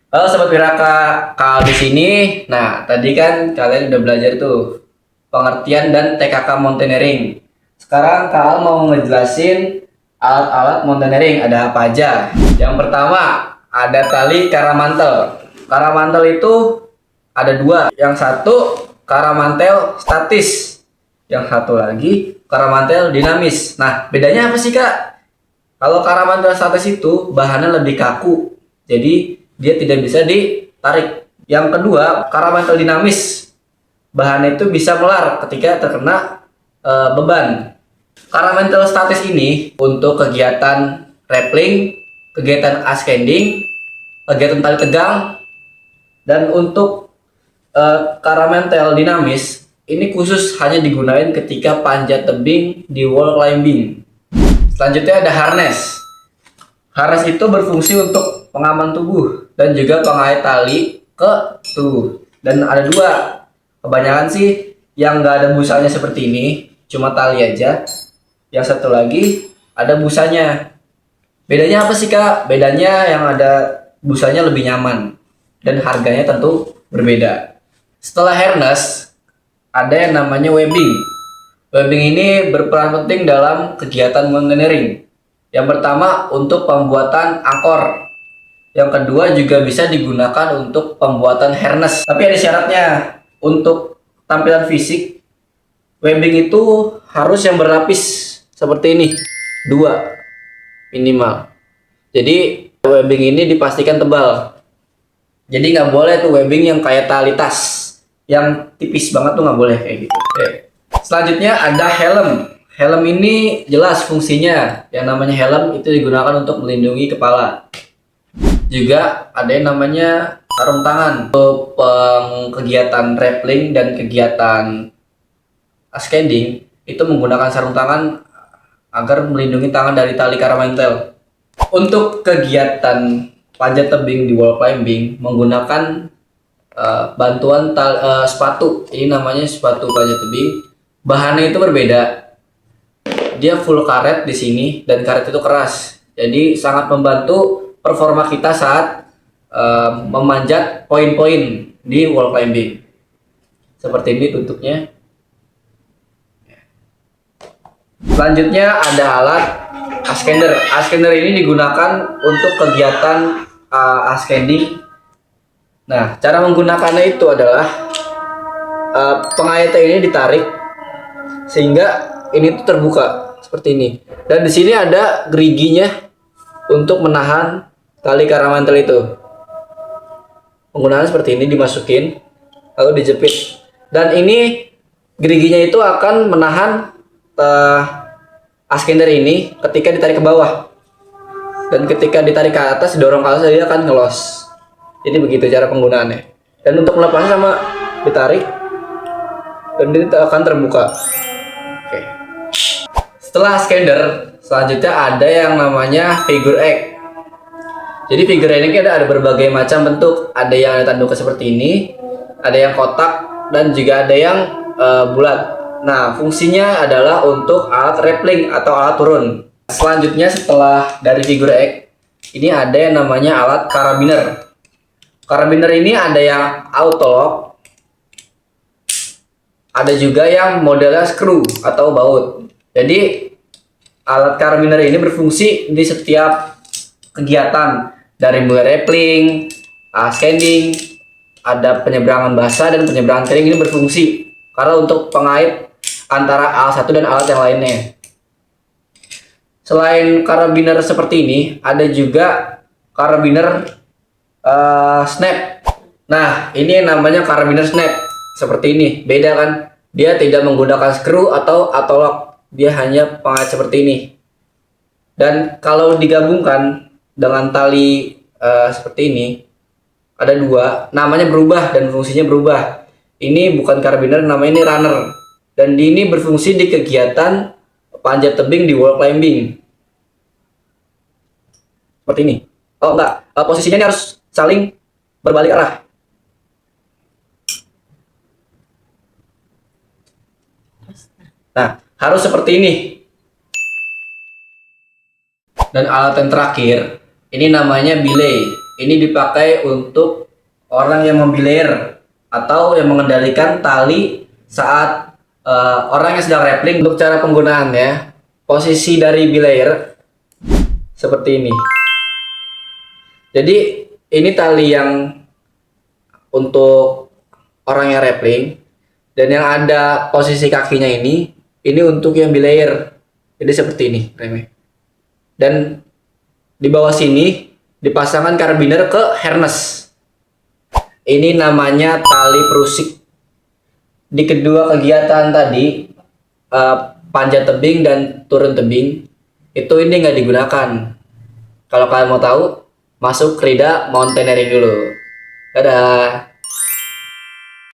Halo Sobat Wiraka, Kal di sini. Nah, tadi kan kalian udah belajar tuh pengertian dan TKK mountaineering. Sekarang Kal mau ngejelasin alat-alat mountaineering ada apa aja. Yang pertama, ada tali karamantel. Karamantel itu ada dua. Yang satu karamantel statis, yang satu lagi karamantel dinamis. Nah, bedanya apa sih Kak? Kalau karamantel statis itu bahannya lebih kaku, jadi dia tidak bisa ditarik. Yang kedua, karamantel dinamis, bahannya itu bisa melar ketika terkena beban. Karamantel statis ini untuk kegiatan rappelling, kegiatan ascending, kegiatan tali tegang, dan untuk karamantel dinamis ini khusus hanya digunakan ketika panjat tebing di wall climbing. Selanjutnya ada harness. Harness itu berfungsi untuk pengaman tubuh dan juga pengait tali ke tubuh. Dan ada dua. Kebanyakan sih yang nggak ada busanya seperti ini, cuma tali aja. Yang satu lagi ada busanya. Bedanya apa sih Kak? Bedanya yang ada busanya lebih nyaman dan harganya tentu berbeda. Setelah harness, ada yang namanya webbing. Webbing ini berperan penting dalam kegiatan mountaineering. Yang pertama untuk pembuatan angkor. Yang kedua juga bisa digunakan untuk pembuatan harness. Tapi ada syaratnya. Untuk tampilan fisik, webbing itu harus yang berlapis seperti ini. Dua minimal. Jadi webbing ini dipastikan tebal. Jadi nggak boleh tuh webbing yang kayak tali tas. Yang tipis banget tuh nggak boleh kayak gitu. Oke. Selanjutnya ada helm. Helm ini jelas fungsinya. Yang namanya helm itu digunakan untuk melindungi kepala. Juga ada yang namanya sarung tangan untuk kegiatan rappelling dan kegiatan ascending itu menggunakan sarung tangan agar melindungi tangan dari tali karamantel. Untuk kegiatan panjat tebing di wall climbing menggunakan bantuan sepatu. Ini namanya sepatu panjat tebing. Bahannya itu berbeda. Dia full karet di sini dan karet itu keras. Jadi sangat membantu performa kita saat memanjat poin-poin di wall climbing. Seperti ini bentuknya. Selanjutnya ada alat ascender. Ascender ini digunakan untuk kegiatan ascending. Nah, cara menggunakannya itu adalah pengaitnya ini ditarik sehingga ini tuh terbuka seperti ini. Dan di sini ada geriginya untuk menahan tali karamantel itu. Penggunaan seperti ini, dimasukin lalu dijepit. Dan ini geriginya itu akan menahan ascender ini ketika ditarik ke bawah. Dan ketika ditarik ke atas, didorong ke atas, dia akan ngelos. Jadi begitu cara penggunaannya. Dan untuk melepasnya sama ditarik dan dia akan terbuka. Oke. Setelah ascender, selanjutnya ada yang namanya figure eight. Jadi figure eight ini ada berbagai macam bentuk. Ada yang ada tanduknya seperti ini, ada yang kotak, dan juga ada yang bulat. Nah, fungsinya adalah untuk alat rappelling atau alat turun. Selanjutnya setelah dari figure eight, ini ada yang namanya alat karabiner. Karabiner ini ada yang auto lock, ada juga yang modelnya screw atau baut. Jadi alat karabiner ini berfungsi di setiap kegiatan dari mulai rappelling, ascending, ada penyeberangan basah dan penyeberangan kering ini berfungsi karena untuk pengait antara alat satu dan alat yang lainnya. Selain karabiner seperti ini, ada juga karabiner snap. Nah, ini namanya karabiner snap. Seperti ini, beda kan? Dia tidak menggunakan screw atau lock. Dia hanya pengait seperti ini. Dan kalau digabungkan dengan tali seperti ini, ada dua, namanya berubah dan fungsinya berubah. Ini bukan karabiner, namanya ini runner. Dan ini berfungsi di kegiatan panjat tebing di wall climbing. Seperti ini. Oh enggak, posisinya ini harus saling berbalik arah. Nah, harus seperti ini. Dan alat yang terakhir, ini namanya belay. Ini dipakai untuk orang yang membilayar atau yang mengendalikan tali saat orang yang sedang rappelling. Untuk cara penggunaannya, posisi dari belayar seperti ini. Jadi ini tali yang untuk orang yang rappelling, dan yang ada posisi kakinya ini untuk yang belayar. Jadi seperti ini remnya. Dan di bawah sini dipasangkan karabiner ke harness. Ini namanya tali perusik. Di kedua kegiatan tadi, panjat tebing dan turun tebing, itu ini nggak digunakan. Kalau kalian mau tahu, masuk Krida Mountaineering dulu. Dadah.